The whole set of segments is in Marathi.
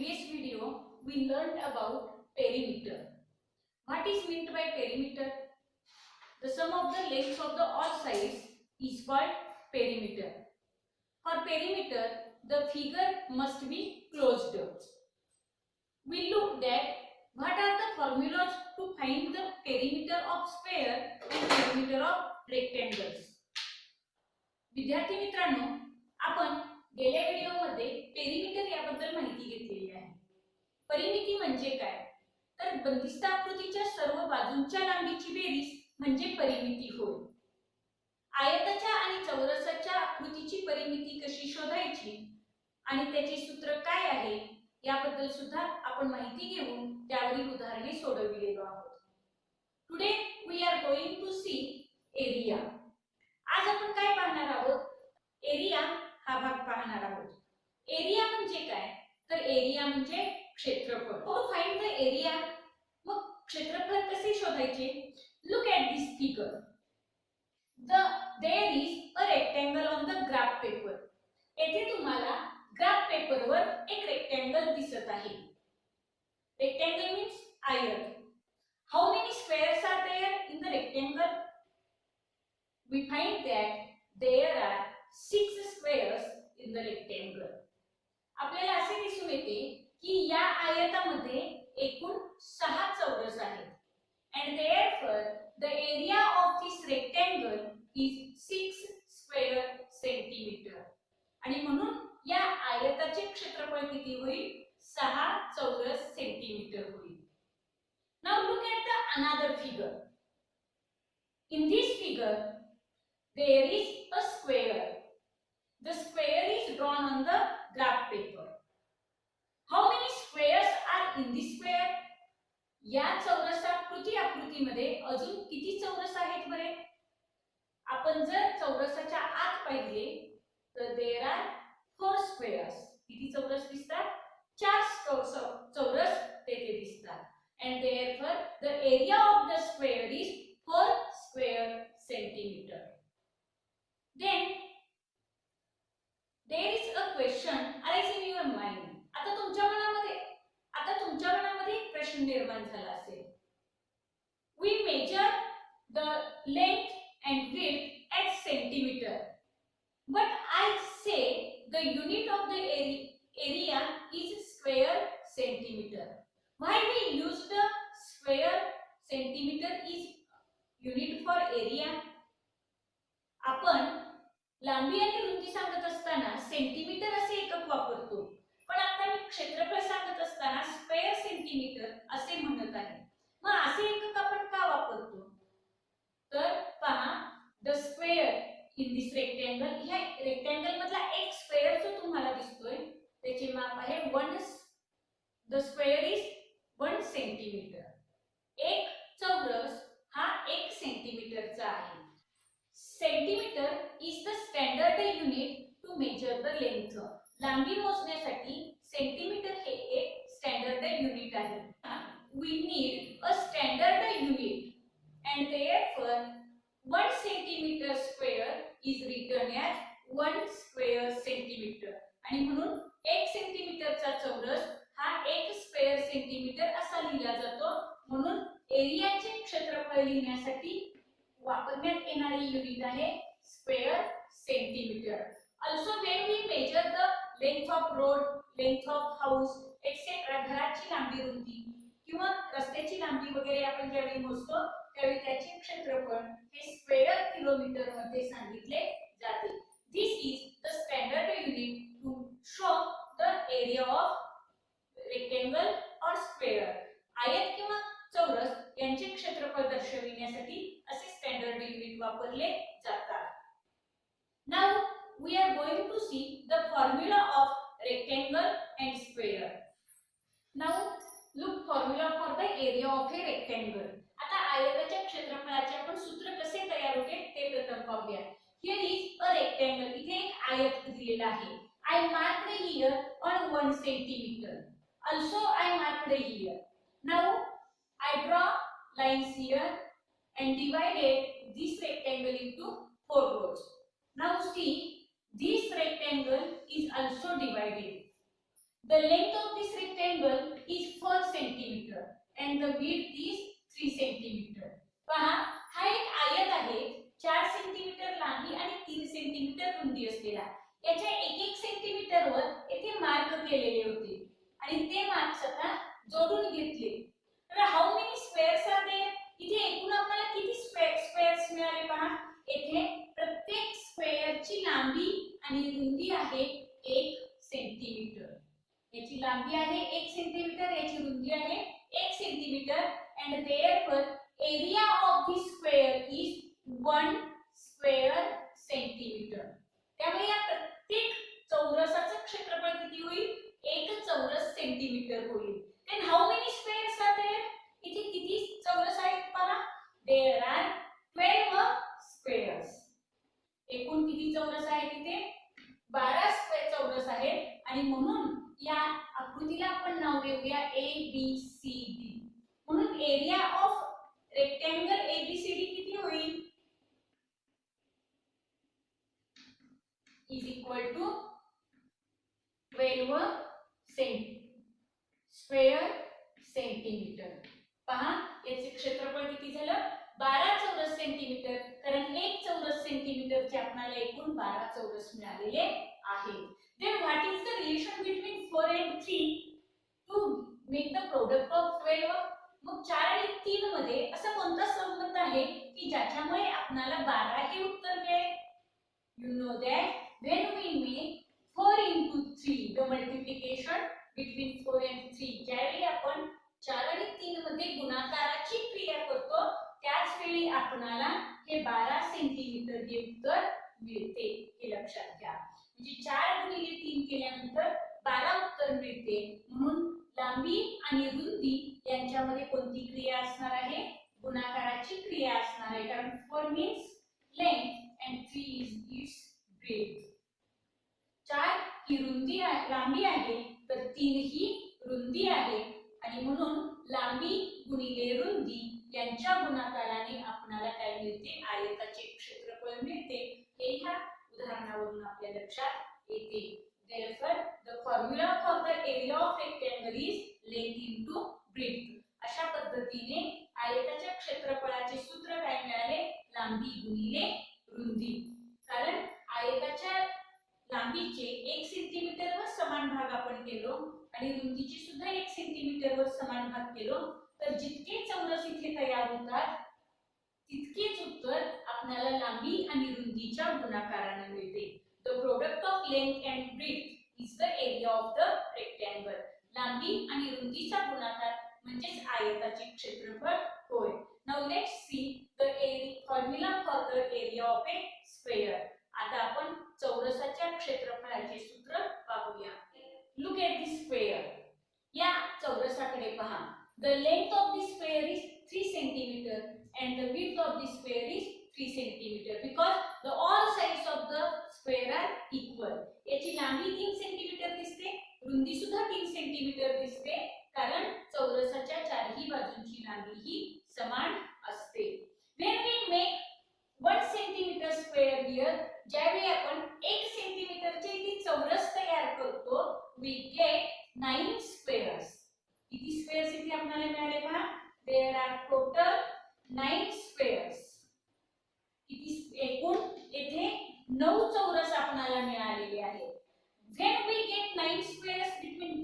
previous video, we learned about perimeter. What is meant by perimeter? The sum of the lengths of the all sides is called perimeter. For perimeter, the figure must be closed. We looked at what are the formulas to find the perimeter of square and perimeter of rectangles. विद्यार्थी मित्रांनो, आपण गेल्या व्हिडिओमध्ये पेरिमीटर याबद्दल माहिती घेतलेली आहे. परिमिती म्हणजे काय? तर बंदिस्त आकृतीच्या सर्व बाजूंच्या लांबीची बेरीज म्हणजे परिमिती होय. आयताच्या आणि चौरसाच्या आकृतीची परिमिती कशी शोधायची आणि त्याचे सूत्र काय आहे याबद्दल सुद्धा आपण माहिती घेऊन त्यावरील उदाहरणे सोडविलेलो आहोत. Today we are going to see area. आज आपण काय पाहणार आहोत? एरिया हा भाग पाहणार आहोत. एरिया म्हणजे काय? तर एरिया म्हणजे क्षेत्रफळ. टू फाइंड द एरिया, मग क्षेत्रफळ कसे शोधायचे? Look at this figure. There is a rectangle on the graph paper. येथे तुम्हाला ग्राफ पेपरवर एक रेक्टँगल दिसत आहे. रेक्टँगल मीन्स आयत. How many squares are there in the rectangle? We find that there are 6 squares in the rectangle. आपल्याला असे दिसून येते की या आयतामध्ये एकूण 6 चौरस आहेत. And therefore the area of this rectangle is 6 square centimeter. आणि म्हणून या आयताचे क्षेत्रफळ किती होईल? 6 चौरस सेंटीमीटर होईल. Now look at the another figure. In this figure there is a square. The square is drawn on the graph paper. How many squares are in this square? या चौरसाकृती आकृतीमध्ये अजून किती चौरस आहेत बरे? आपण जर चौरसाच्या आत पाहिले तर there are 4 squares. किती चौरस दिसतात? 4 चौरस तेथे दिसतात. And therefore the area of the square is 4 square centimeter. Then there is a question arise in your mind. आता तुमच्या मनामध्ये एक प्रश्न निर्माण झाला असेल. We measure the length and width at centimeter, but I say the unit of the area is square centimeter. Why we use the square centimeter is unit for area? आपण लांबी आणि रुंदी सांगत असताना सेंटीमीटर असे एकक वापरतो, पण आता मी क्षेत्रफळ सांगत असताना स्क्वेअर सेंटीमीटर असे म्हणत आहे. मग असे एकक आपण का वापरतो? तर पहा, the square in this rectangle, ह्या रेक्टँगल मधला एक स्क्वेअर जो तुम्हाला दिसतोय त्याचे माप आहे 1. The square is 1 centimetre. एक चौरस हा 1 सेंटीमीटरचा आहे. Centimetre is the standard unit to measure the length. लांबी मोजण्यासाठी सेंटीमीटर हे एक स्टँडर्ड युनिट आहे. We need a standard unit and therefore 1 centimeter square is written as 1 square centimeter. आणि म्हणून 1 सेंटीमीटरचा चौरस हा 1 स्क्वेअर सेंटीमीटर असा लिहिला जातो. म्हणून एरियाचे क्षेत्रफळ लिहिण्यासाठी वापरण्यात येणारे युनिट आहे square centimetre. Also when we measure the length of road, length of house etc. घराची लांबी रुंदी किंवा रस्त्याची लांबी वगैरे आपण ज्यावेळी मोजतो त्यावेळी त्याचे क्षेत्रफळ हे स्क्वेअर किलोमीटर मध्ये सांगितले जाते. This is the standard unit to show the area of rectangle or square. आयत किंवा चौरस यांचे क्षेत्रफळ दर्शविण्यासाठी असे स्टँडर्ड युनिट वापरले जातात. Now we are going to see the formula of rectangle and square. Now look formula for the area of a rectangle. आता आयताच्या क्षेत्रफळाचे आपण सूत्र कसे तयार होते ते प्रथम पाहूया. Here is a rectangle. इथे एक आयत दिलेला आहे. I marked here on 1 centimeter. Also I marked here. Now I draw lines here and divided this rectangle into 4 rows. Now see, this rectangle is also divided. the length of this rectangle is 4 centimeter and the width is 3 centimeter. पहा हा एक आयत आहे 4 सेंटीमीटर लांबी आणि 3 सेंटीमीटर रुंदी असलेला. याच्या 1-1 सेंटीमीटर वर येथे मार्क केलेले होते आणि ते मार्क्स आता जोडून घेतले. तर how many squares are there? इथे एकूण आपल्याला किती स्क्वेअर्स मिळाले पहा. येथे प्रत्येक स्क्वेअरची लांबी आणि रुंदी आहे 1 सेंटीमीटर. याची लांबी आहे 1 सेंटीमीटर, याची रुंदी आहे 1 centimetre and therefore area of this square is 1 square centimeter. त्यामुळे या प्रत्येक चौरसाचे क्षेत्रफळ किती होईल? 1 चौरस सेंटीमीटर होईल. then how many squares are there? इथे किती चौरस आहेत पहा. there are 12 squares. एकूण किती चौरस आहेत इथे? 12 स्क्वेअर चौरस आहेत आणि म्हणून या आकृतीला आपण नाव देऊया ABCD. म्हणून एरिया ऑफ रेक्टँगल ABCD किती होईल? Is equal to 12 square centimetre. पहा याचे क्षेत्रफळ किती झालं? 12 चौरस सेंटीमीटर, कारण 1 चौरस सेंटीमीटरचे आपल्याला एकूण 12 चौरस मिळालेले आहेत. then what is the relation between 4 and 3 to make the product of 12? मग 4 आणि 3 मध्ये असा कोणता संबंध आहे की ज्याच्यामुळे आपल्याला 12 हे उत्तर मिळेल? you know that when we make 4 into 3 the multiplication between 4 and 3, ज्यावेळी आपण 4 आणि 3 मध्ये गुणाकाराची क्रिया करतो त्याच वेळी आपल्याला हे 12 सेंटीमीटर हे उत्तर मिळते. हे लक्षात घ्या. म्हणजे 4 गुणिले 3 केल्यानंतर 12 उत्तर मिळते. म्हणून लांबी आणि रुंदी यांच्यामध्ये कोणती क्रिया असणार आहे? गुणाकाराची क्रिया असणार आहे, कारण 4 means length and 3 is its breadth. 4 ही रुंदी लांबी आहे तर 3 ही रुंदी आहे आणि म्हणून लांबी गुणिले रुंदी यांच्या गुणाकाराने आपल्याला काय मिळते? आयताचे क्षेत्रफळ मिळते. हे ह्या उदाहरणावरून आपल्या लक्षात येते. therefore the formula for the area of rectangle is length into breadth. अशा पद्धतीने आयताच्या क्षेत्रफळाचे सूत्र काय मिळाले? लांबी गुणिले रुंदी. कारण आयताच्या लांबीचे 1 सेंटीमीटर वर समान भाग आपण केलो आणि रुंदीचे सुद्धा 1 सेंटीमीटर वर समान भाग केलो, तर जितके चौरस इथे तयार होतात तितकेच उत्तर आपल्याला लांबी आणि रुंदीच्या गुणाकाराने मिळते. the product of length and breadth is the area of the rectangle. लांबी आणि रुंदीचा गुणाकार म्हणजेच आयताचे क्षेत्रफळ होय. now let's see the formula for the area of a square. आता आपण चौरसाच्या क्षेत्रफळाचे सूत्र पाहूया. look at this square. या चौरसाकडे पहा. the length of this square is 3 centimeter and the width of this square is 3 centimeter because the all sides of the square are equal. याची लांबी 3 सेंटीमीटर दिसते, रुंदी सुद्धा 3 सेंटीमीटर दिसते, कारण चौरसाच्या चारही बाजूंची लांबी ही समान असते. when we make 1 centimeter square here, ज्यावेळी आपण 1 सेंटीमीटरचे इथे चौरस तयार करतो, we get 9 squares. किती स्क्वेअर्स इथे आपल्याला मिळाले पहा. there are total 9 squares. किती एकूण येथे 9 चौरस आपल्याला मिळालेले आहेत. when we get 9 squares between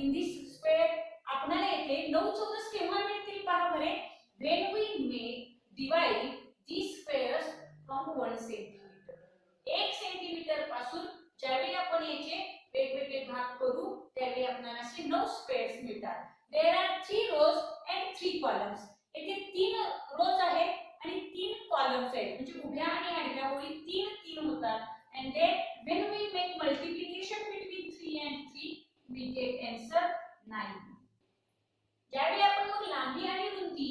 in this square, आपल्याला येथे 9 चौरस केव्हा मिळतील पहा बरे. when we make divide these squares from 1 centimeter. 1 centimetre पासून ज्यावेळी आपण याचे वेगवेगळे भाग करू त्यावेळी आपल्याला असे 9 स्क्वेअर्स मिळतात. there are 3 rows and 3 columns. येथे 3 रोज आहेत आणि 3 कॉलम्स आहेत, म्हणजे उभ्या आणि आडव्या ओळी 3 होतात. and then when we make multiplication between 3 and 3 we get answer 9. ज्यावेळी आपण मग लांबी आणि रुंदी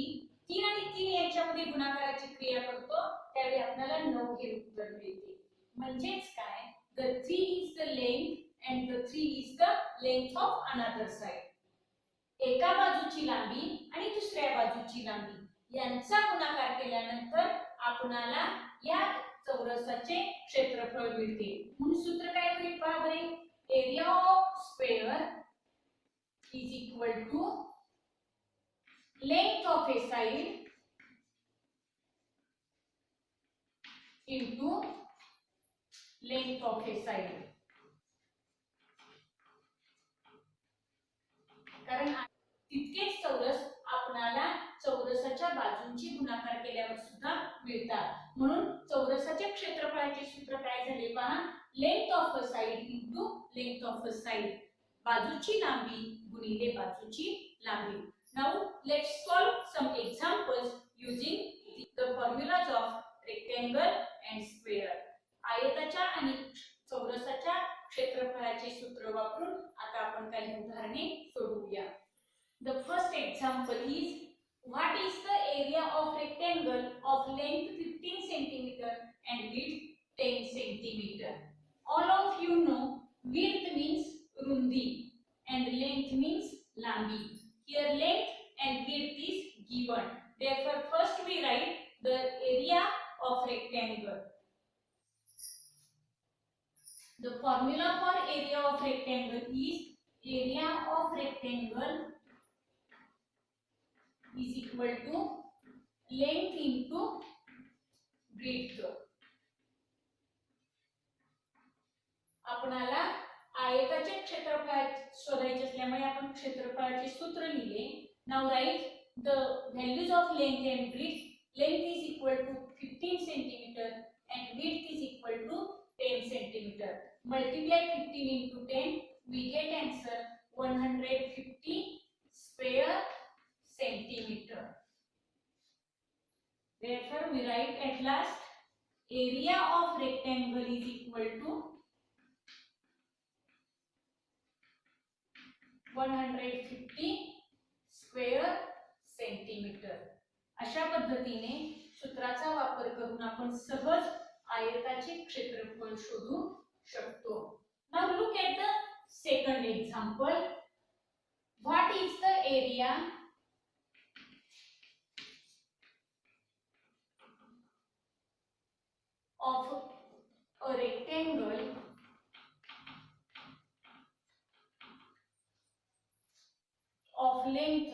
3 आणि 3 यांच्यामध्ये गुणाकाराची क्रिया करतो त्यावेळी आपल्याला 9 हे उत्तर मिळते. म्हणजेच काय, the 3 is the length and the 3 is the length of another side. एका बाजूची लांबी आणि दुसऱ्या बाजूची लांबी यांचा गुणाकार केल्यानंतर आपणाला या चौरसाचे क्षेत्रफळ मिळते. म्हणून सूत्र काय होईल पहा बरे. Area of square is equal to length of a side into length of a side. कारण तितकेच चौरस आपणाला चौरसाच्या बाजूंची गुणाकार केल्यावर सुद्धा मिळतात. म्हणून चौरसाच्या क्षेत्रफळाचे सूत्र काय झाले पहा, length of a side into length of a side, बाजूची लांबी गुणिले बाजूची लांबी. Now let's solve some examples using the formulas of rectangle and square. आयताच्या आणि चौरसाच्या क्षेत्रफळाचे सूत्र वापरून आता आपण काही उदाहरणे सोडवूया. The first example is, what is the area of rectangle of length 15 centimeter and width 10 centimeter? All of you know width means rundi and length means lambi. Here length and width is given. Therefore first we write the area of rectangle. The formula for area of rectangle is area of rectangle is equal to length into breadth. आपणाला आयताचे क्षेत्रफळ शोधायचे असल्यामुळे आपण क्षेत्रफळाचे सूत्र लिहिले. Now write the values of length and breadth. Length is equal to 15 centimetre and width is equal to 10 centimeter. Multiply 15 into 10, we get answer 150 square centimeter. Therefore we write at last area of rectangle is equal to 150 square centimeter. अशा पद्धतीने सूत्राचा वापर करून आपण सहज आयताचे क्षेत्रफळ शोधू शकतो. Now look at the second example. What is the area of a rectangle of length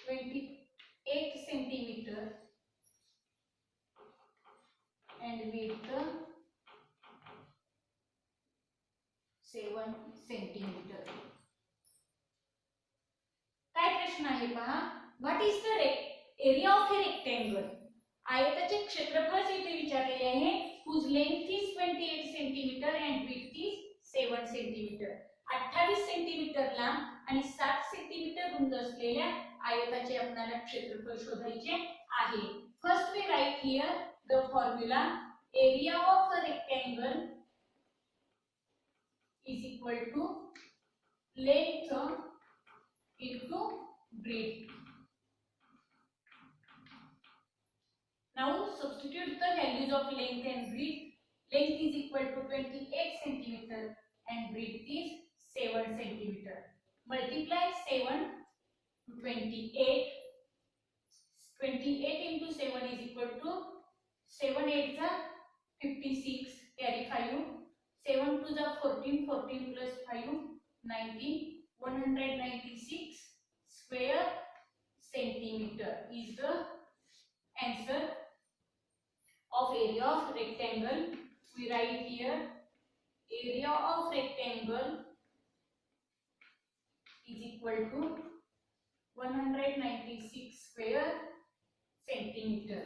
28 centimeter and width 7 centimeter. काय प्रश्न आहे पहा. What is the area of a rectangle. आयताचे क्षेत्रफळ इथे विचारलेले आहे. whose length is 28 centimeter and width is 7 centimeter. 28 centimetre लांब आणि 7 सेंटीमीटर रुंद असलेल्या आयताचे आपल्याला क्षेत्रफळ शोधायचे आहे. First we write here the formula area of a rectangle is equal to length into breadth. Now substitute the values of length and breadth. Length is equal to 28 centimeter and breadth is 7 centimeter. Multiply 7 to 28. 28 into 7 is equal to 7 8 is 56. Carry 5. 7 2 is 14. 14 plus 5 19. 196 square centimeter is the answer of area of rectangle. We write here area of rectangle is equal to 196 square centimeter.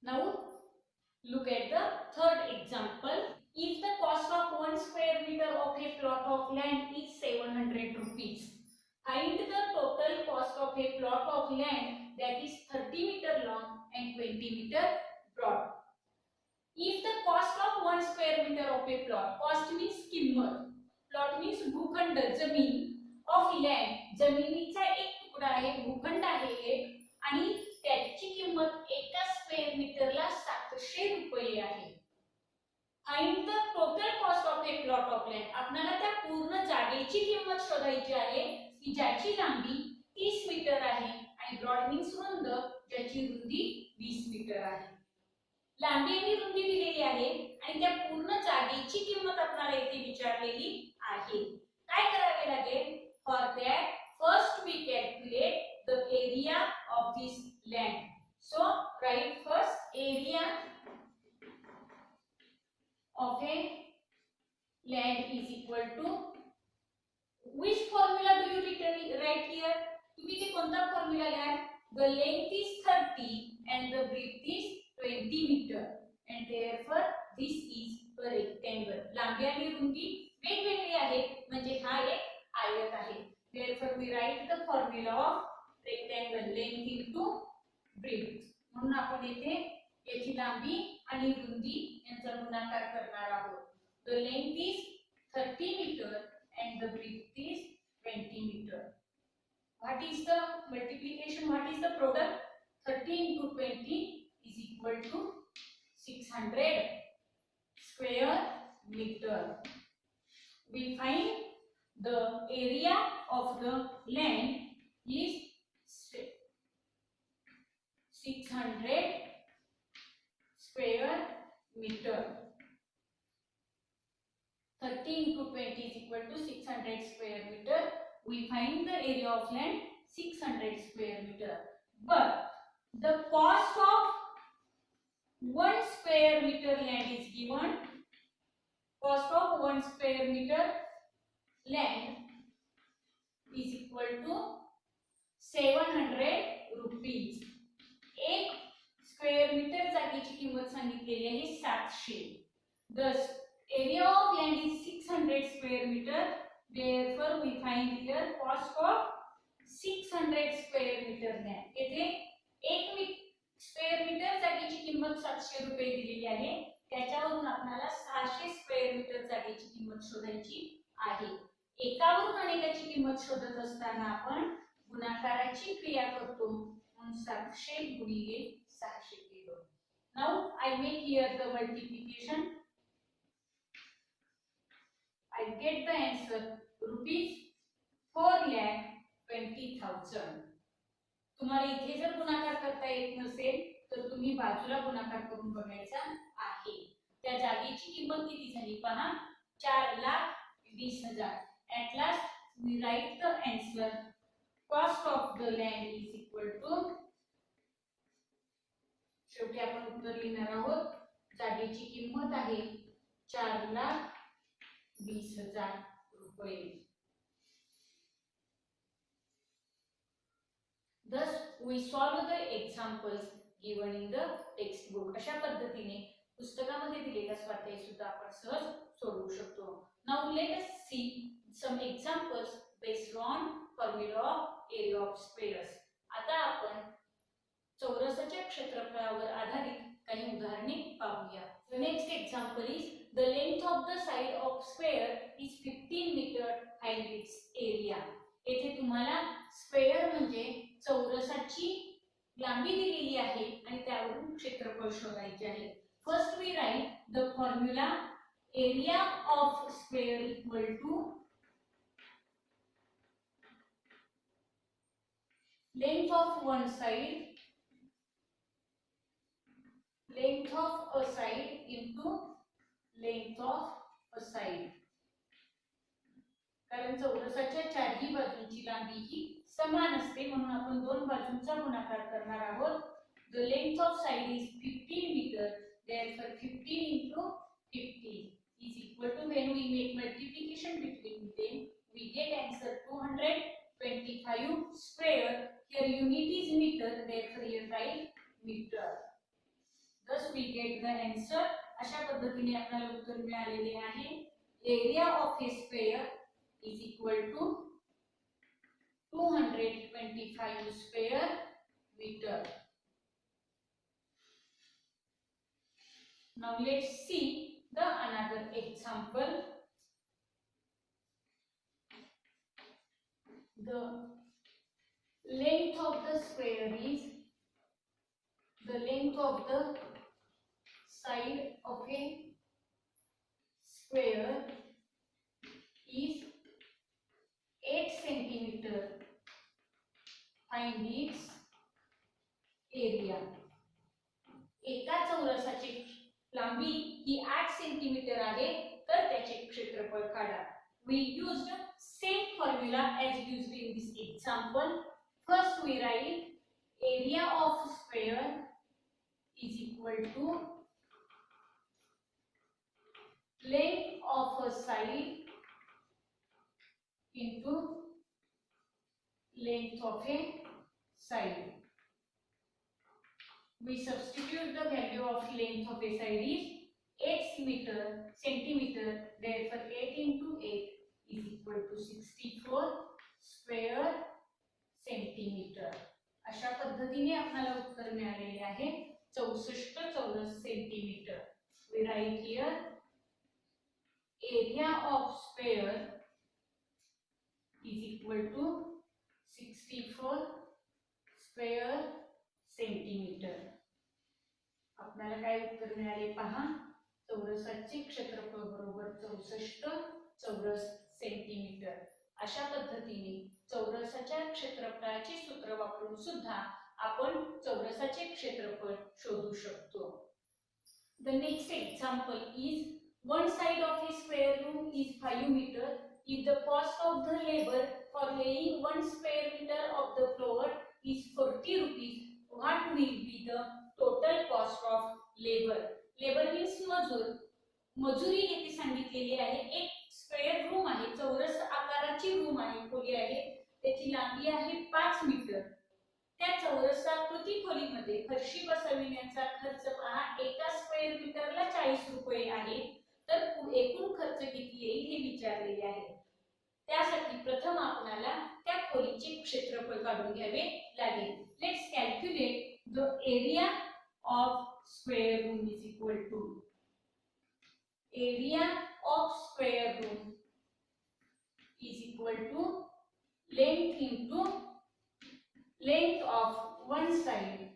Now look at the third example. If the cost of 1 square meter of a plot of land is 700 rupees, find the total cost of a plot of land that is 30 meter long and 20 meter broad. If the cost of 1 square meter of a plot, cost means किंमत, plot means भूखंड, जमीन, of land, जमिनीचा एक तुकडा आहे, भूखंड आहे एक, आणि त्याची किंमत एका स्क्वेअर मीटरला 700 रुपये आहे. Find the total cost of A plot of land. आपल्याला त्या पूर्ण जागेची किंमत शोधायची आहे की ज्याची लांबी 30 मीटर आहे आणि ब्रॉड मीन्स रुंद, ज्याची रुंदी 20 मीटर आहे. लांबी आणि रुंदी दिलेली आहे आणि त्या पूर्ण जागेची किंमत आपल्याला इथे विचारलेली आहे. काय करावे लागेल? For that first we calculate the area of this land. So write first area of a land is equal to which formula do you write here? तुम्ही ते कोणता फॉर्म्युला लिहाल? The length is 30 and the width is 20 meter and therefore this is a rectangle. लांबी आणि रुंदी वेगवेगळी आहे म्हणजे हा एक आयत आहे. Therefore we write the formula of rectangle length into width. म्हणून आपण येथे याची लांबी आणि रुंदी यांचा गुणाकार करणार आहोत. The length is 30 meter and the width is 20 meter. What is the multiplication? What is the product? 30 into 20 is equal to 600 square meter. We find the area of the land is 600 square meter. 30 into 20 is equal to 600 square meter. We find the area of land 600 square meter. But the cost of 1 square meter land is given. Cost of 1 square meter land is equal to 700 rupees. एक स्क्वेअर मीटर जागेची किंमत सांगितलेली आहे 700. The area of land is 600 square meter. Therefore we find here cost of 600 square meter land. येथे 1 स्क्वेअर मीटर जागेची किंमत 700 रुपये दिलेली आहे. त्याच्यावरून आपल्याला 600 स्क्वेअर मीटर जागेची किंमत शोधायची आहे. एकावरून अनेकाची किंमत शोधत असताना आपण गुणाकाराची क्रिया करतो. 700 गुणिले 600 केलो. Now I make here the multiplication. I get the answer rupees 4,20,000. तुम्हाला इथे जर गुणाकार करता येत नसेल तर तुम्ही बाजूला गुणाकार करून बघायचा आहे. त्या जागेची किंमत किती झाली पहा 4,20,000. At last we write the answer. Cost of the land is equal to शेवटी आपण उत्तर लिहिणार आहोत. जागेची किंमत आहे 4,20,000 रुपये. Thus we solve the examples given in the textbook. अशा पद्धतीने पुस्तकामध्ये दिलेला स्वाध्याय सुद्धा आपण सहज सोडवू शकतो. Now let us see some examples based on formula of area of squares. आता आपण चौरसाच्या क्षेत्रफळावर आधारित काही उदाहरणे पाहूया. The next example is the length of the side of square is 15 meter, find its area. येथे तुम्हाला स्क्वेअर म्हणजे चौरसाची लांबी दिलेली आहे आणि त्यावरून क्षेत्रफळ शोधायचे आहे. First we write the formula area of square equal to length of one side, length of a side into length of a side. कारण चौरसाच्या चारही बाजूंची लांबी ही समान असते म्हणून आपण दोन बाजूंचा गुणाकार करणार आहोत. The length of side is 15 meter. Therefore 15 into 50 is equal to, when we make multiplication between them we get answer 225 square. Here unit is meter, therefore here write meter. Thus we get the answer. अशा पद्धतीने आपल्याला उत्तर मिळालेले आहे. Area of a square is equal to 225 square meter. Now let's see the another example. The length of the square is the length of the side of a square is 8 centimeter. Find its area. एका चौरसाची लांबी ही 8 सेंटीमीटर आहे, तर त्याचे क्षेत्रफळ काढा. We used same formula as used in this example. First we write area of square is equal to length of a side into length of a side. We substitute the value of length of a side is 8 centimeter. Therefore 8 into 8 is equal to 64 square centimeter. अशा पद्धतीने आपल्याला उत्तर मिळालेले आहे 64 चौरस centimetre. We write here area of square is equal to 64 square centimetre. आपल्याला काय उत्तर मिळाले पहा. चौरसाचे क्षेत्रफळ बरोबर 64 चौरस सेंटीमीटर. अशा पद्धतीने चौरसाच्या क्षेत्रफळाचे सूत्र वापरून सुद्धा आपण चौरसाचे क्षेत्रफळ शोधू शकतो. The next example is one side of a square room is 5 meter. If the cost of the labor for laying 1 square meter of the floor is 40 rupees, what will be the total cost of labor? Labor means मजूर. मजुरी येथे सांगितलेली आहे. एक स्क्वेअर रूम आहे, चौरस आकाराची रूम आहे, खोली आहे, त्याची लांबी आहे 5 मीटर. त्या चौरसाकृती खोलीमध्ये फरशी बसविण्याचा खर्च पहा. एका स्क्वेअर मीटरला 40 रुपये आहे, तर एकूण खर्च किती येईल हे विचारलेले आहे. त्यासाठी प्रथम आपल्याला त्या खोलीचे क्षेत्रफळ काढून घ्यावे लागेल. Let's calculate the area of square room is equal to area of square room is equal to length into length of one side,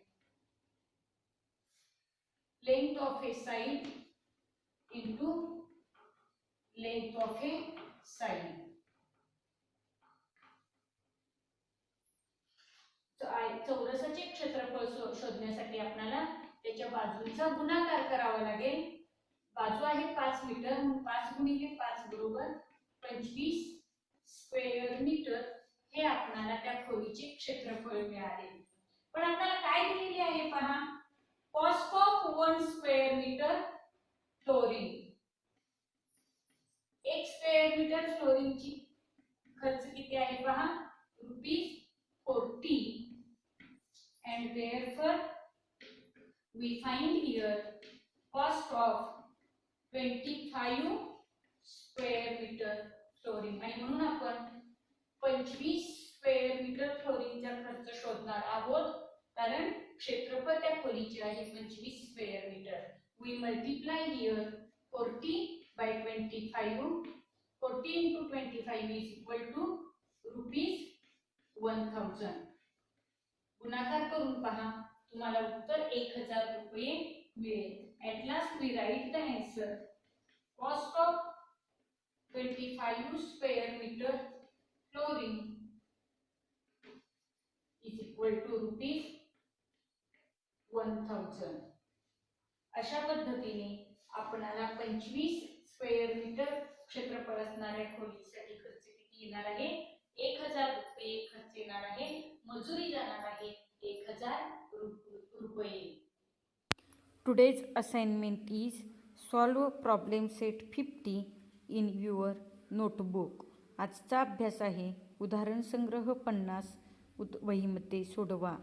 length of a side into length of a side. चौरसाचे क्षेत्रफळ शोधण्यासाठी आपल्याला त्याच्या बाजूंचा गुणाकार करावा लागेल. बाजू आहे 5 मीटर, म्हणून 5 गुणिले 5 बरोबर 25 स्क्वेअर मीटर हे आपल्याला त्या खोलीचे क्षेत्रफळ मिळाले. पण आपल्याला काय दिलेले आहे पहा. Cost of 1 square metre flooring. 1 square metre फ्लोरिंगची खर्च किती आहे पहा. ₹40. And therefore we find here cost of 25 square metre flooring. आणि म्हणून आपण 25 स्क्वेअर मीटर फ्लोरिंगचा खर्च शोधणार आहोत, कारण क्षेत्रफळ त्या खोलीचे आहे 25 square metre. We multiply here 40 by 25. 40 into 25 is equal to ₹1000. गुणाकार करून पहा, तुम्हाला उत्तर 1000 रुपये मिळेल. At last we write the answer. Cost of 25 square meter flooring is equal to ₹1000. अशा पद्धतीने आपणाला 25 स्क्वेअर मीटर क्षेत्रफळ असणाऱ्या खोलीसाठी खर्च किती येणार आहे. 1000 रुपये खर्च येणार आहे. मजुरी जाणार आहे 1000 रुपये. Today's assignment is solve problem set 50 in your notebook. आजचा अभ्यास आहे उदाहरण संग्रह 50 वहीमध्ये सोडवा.